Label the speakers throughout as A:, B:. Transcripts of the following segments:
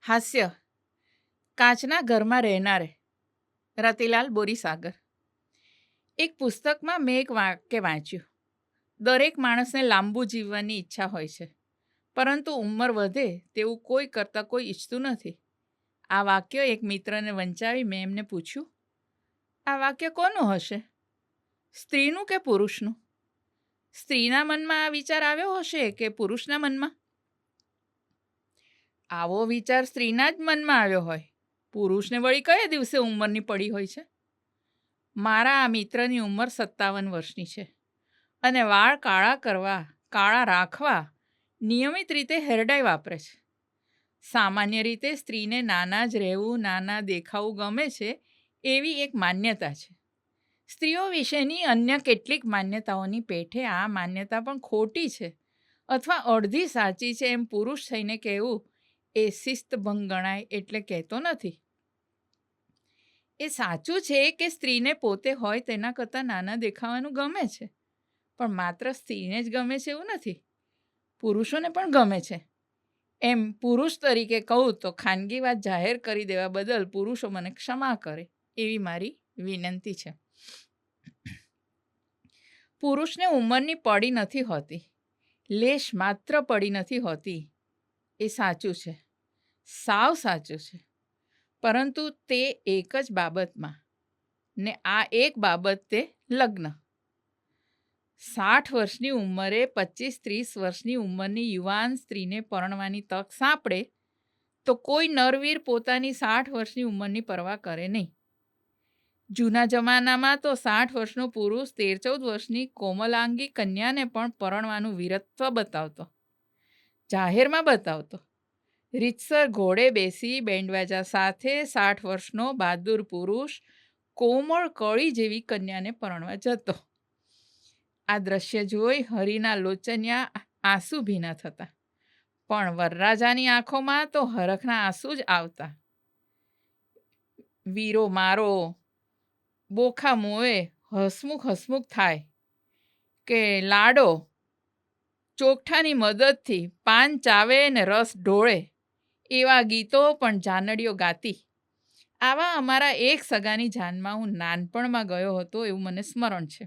A: હાસ્ય. કાચના ઘરમાં રહેનારે રતિલાલ બોરીસાગર. એક પુસ્તકમાં મેં એક વાક્ય વાંચ્યું. દરેક માણસને લાંબુ જીવવાની ઈચ્છા હોય છે, પરંતુ ઉંમર વધે તેવું કોઈ કરતાં કોઈ ઈચ્છતું નથી. આ વાક્ય એક મિત્રને વંચાવી મેં એમને પૂછ્યું, આ વાક્ય કોનું હશે? સ્ત્રીનું કે પુરુષનું? સ્ત્રીના મનમાં આ વિચાર આવ્યો હશે કે પુરુષના મનમાં? આવો વિચાર સ્ત્રીના જ મનમાં આવ્યો હોય. પુરુષને વળી કયા દિવસે ઉંમરની પડી હોય છે? મારા આ મિત્રની ઉંમર 57 વર્ષની છે અને વાળ કાળા રાખવા નિયમિત રીતે હેરડાઈ વાપરે છે. સામાન્ય રીતે સ્ત્રીને નાના જ રહેવું, નાના દેખાવું ગમે છે એવી એક માન્યતા છે. સ્ત્રીઓ વિશેની અન્ય કેટલીક માન્યતાઓની પેઠે આ માન્યતા પણ ખોટી છે અથવા અડધી સાચી છે એમ પુરુષ થઈને કહેવું એ શિસ્તભંગ ગણાય એટલે કહેતો નથી. એ સાચું છે કે સ્ત્રીને પોતે હોય તેના કરતાં નાના દેખાવાનું ગમે છે, પણ માત્ર સ્ત્રીને જ ગમે છે એવું નથી, પુરુષોને પણ ગમે છે. એમ પુરુષ તરીકે કહું તો ખાનગી વાત જાહેર કરી દેવા બદલ પુરુષો મને ક્ષમા કરે એવી મારી વિનંતી છે. પુરુષને ઉંમરની પડી નથી હોતી, લેશ માત્ર પડી નથી હોતી, એ સાચું છે, સાવ સાચું છે. પરંતુ તે એક જ બાબતમાં, ને આ એક બાબત તે લગ્ન. 60 વર્ષની ઉંમરે 25-30 વર્ષની ઉંમરની યુવાન સ્ત્રીને પરણવાની તક સાંપડે તો કોઈ નરવીર પોતાની 60 વર્ષની ઉંમરની પરવા કરે નહીં. જૂના જમાનામાં તો 60 વર્ષનો પુરુષ 13-14 વર્ષની કોમલાંગી કન્યાને પણ પરણવાનું વીરત્વ બતાવતો, જાહેરમાં બતાવતો. રીતસર ઘોડે બેસી બેન્ડવાજા સાથે 60 વર્ષનો બહાદુર પુરુષ કોમળ કળી જેવી કન્યાને પરણવા જતો. આ દ્રશ્ય જોઈ હરિના લોચન્યા આંસુ ભીના થતા, પણ વરરાજાની આંખોમાં તો હરખના આંસુ જ આવતા. વીરો મારો બોખા મોએ હસમુખ થાય કે લાડો ચોકઠાની મદદથી પાન ચાવે ને રસ ઢોળે એવા ગીતો પણ જાનડીઓ ગાતી. આવા અમારા એક સગાની જાનમાં હું નાનપણમાં ગયો હતો એવું મને સ્મરણ છે.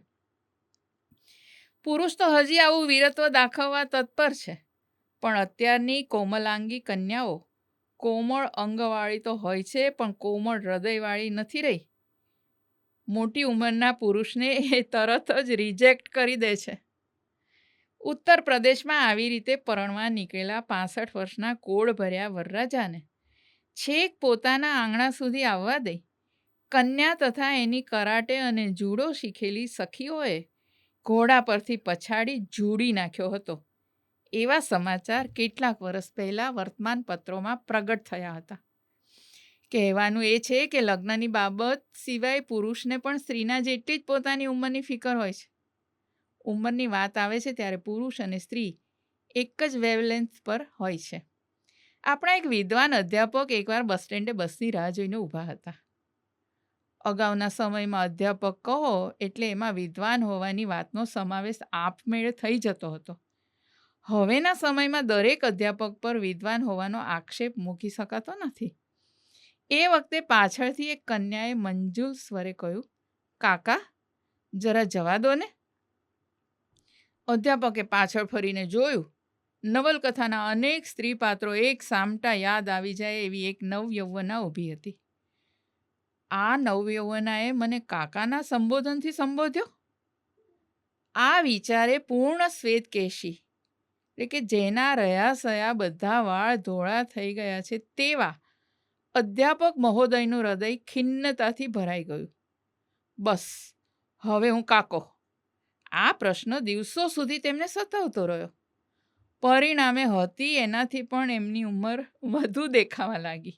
A: પુરુષ તો હજી આવું વીરત્વ દાખવવા તત્પર છે, પણ અત્યારની કોમલાંગી કન્યાઓ કોમળ અંગવાળી તો હોય છે પણ કોમળ હૃદયવાળી નથી રહી. મોટી ઉંમરના પુરુષને એ તરત જ રિજેક્ટ કરી દે છે. ઉત્તર પ્રદેશમાં આવી રીતે પરણવા નીકળેલા 65 વર્ષના કોળ ભર્યા વરરાજાને છેક પોતાના આંગણા સુધી આવવા દઈ કન્યા તથા એની કરાટે અને જુડો શીખેલી સખીઓએ ઘોડા પરથી પછાડી જુડી નાખ્યો હતો. એવા સમાચાર કેટલાક વર્ષ પહેલાં વર્તમાનપત્રોમાં પ્રગટ થયા હતા. કહેવાનું એ છે કે લગ્નની બાબત સિવાય પુરુષને પણ સ્ત્રીના જેટલી જ પોતાની ઉંમરની ફિકર હોય છે. ઉંમરની વાત આવે છે ત્યારે પુરુષ અને સ્ત્રી એક જ વેવલેન્થ પર હોય છે. આપણા એક વિદ્વાન અધ્યાપક એકવાર બસ સ્ટેન્ડે બસની રાહ જોઈને ઊભા હતા. અગાઉના સમયમાં અધ્યાપક કહો એટલે એમાં વિદ્વાન હોવાની વાતનો સમાવેશ આપમેળે થઈ જતો હતો. હવેના સમયમાં દરેક અધ્યાપક પર વિદ્વાન હોવાનો આક્ષેપ મૂકી શકાતો નથી. એ વખતે પાછળથી એક કન્યાએ મંજુલ સ્વરે કહ્યું, કાકા જરા જવા દો ને. અધ્યાપકે પાછળ ફરીને જોયું. નવલકથાના અનેક સ્ત્રી પાત્રો એક સામટા યાદ આવી જાય એવી એક નવયૌવના ઊભી હતી. આ નવયૌવનાએ મને કાકાના સંબોધનથી સંબોધ્યો. આ વિચારે પૂર્ણ શ્વેતકેશી એટલે કે જેના રહ્યા સયા બધા વાળ ધોળા થઈ ગયા છે તેવા અધ્યાપક મહોદયનું હૃદય ખિન્નતાથી ભરાઈ ગયું. બસ હવે હું કાકો. આ પ્રશ્ન દિવસો સુધી તેમને સતાવતો રહ્યો. પરિણામે હતી એનાથી પણ એમની ઉંમર વધુ દેખાવા લાગી.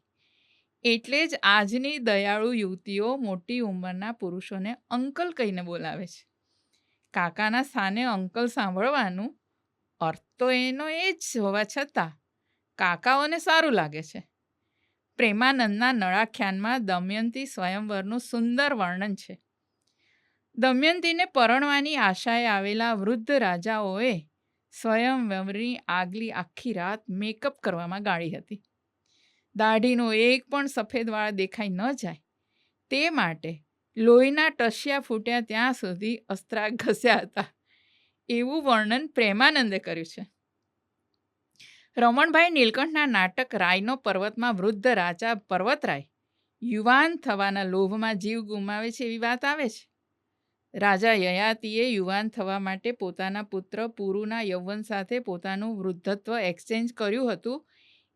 A: એટલે જ આજની દયાળુ યુવતીઓ મોટી ઉંમરના પુરુષોને અંકલ કહીને બોલાવે છે. કાકાના સ્થાને અંકલ સાંભળવાનું અર્થ તો એનો એ જ હોવા છતાં કાકાઓને સારું લાગે છે. પ્રેમાનંદના નળાખ્યાનમાં દમયંતી સ્વયંવરનું સુંદર વર્ણન છે. દમયંતીને પરણવાની આશાએ આવેલા વૃદ્ધ રાજાઓએ સ્વયંવરની આગલી આખી રાત મેકઅપ કરવામાં ગાળી હતી. દાઢીનો એક પણ સફેદ વાળ દેખાઈ ન જાય તે માટે લોહીના ટસિયા ફૂટ્યા ત્યાં સુધી અસ્ત્રા ઘસ્યા હતા એવું વર્ણન પ્રેમાનંદે કર્યું છે. રમણભાઈ નીલકંઠના નાટક રાયનો પર્વતમાં વૃદ્ધ રાજા પર્વતરાય યુવાન થવાના લોભમાં જીવ ગુમાવે છે એવી વાત આવે છે. રાજા યયાતિએ યુવાન થવા માટે પોતાના પુત્ર પુરુના યૌવન સાથે પોતાનું વૃદ્ધત્વ એક્સચેન્જ કર્યું હતું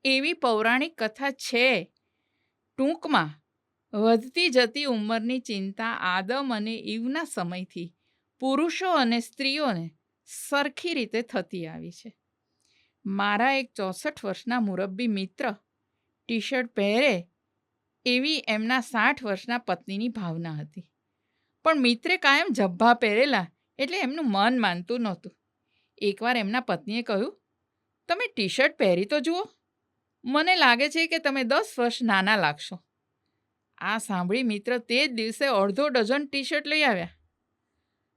A: એવી પૌરાણિક કથા છે. ટૂંકમાં વધતી જતી ઉંમરની ચિંતા આદમ અને ઈવના સમયથી પુરુષો અને સ્ત્રીઓને સરખી રીતે થતી આવી છે. મારા એક 64 વર્ષના મુરબ્બી મિત્ર ટી શર્ટ પહેરે એવી એમના 60 વર્ષના પત્નીની ભાવના હતી. પણ મિત્રે કાયમ જબ્ભા પહેરેલા એટલે એમનું મન માનતું નહોતું. એકવાર એમના પત્નીએ કહ્યું, તમે ટી શર્ટ પહેરી તો જુઓ, મને લાગે છે કે તમે 10 વર્ષ નાના લાગશો. આ સાંભળી મિત્ર તે જ દિવસે અડધો ડઝન ટી શર્ટ લઈ આવ્યા.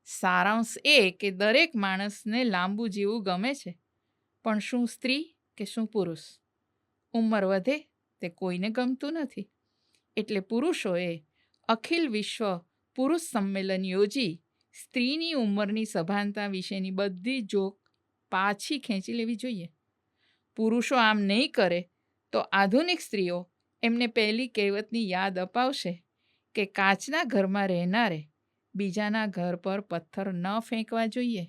A: સારાંશ એ કે દરેક માણસને લાંબુ જીવવું ગમે છે, પણ શું સ્ત્રી કે શું પુરુષ? ઉંમર વધે તે કોઈને ગમતું નથી. એટલે પુરુષોએ અખિલ વિશ્વ પુરુષ સંમેલન યોજી સ્ત્રીની ઉંમરની સભાનતા વિશેની બધી જોક પાછી ખેંચી લેવી જોઈએ. પુરુષો આમ નહીં કરે તો આધુનિક સ્ત્રીઓ એમને પહેલી કહેવતની યાદ અપાવશે કે કાચના ઘરમાં રહેનારે બીજાના ઘર પર પથ્થર ન ફેંકવા જોઈએ.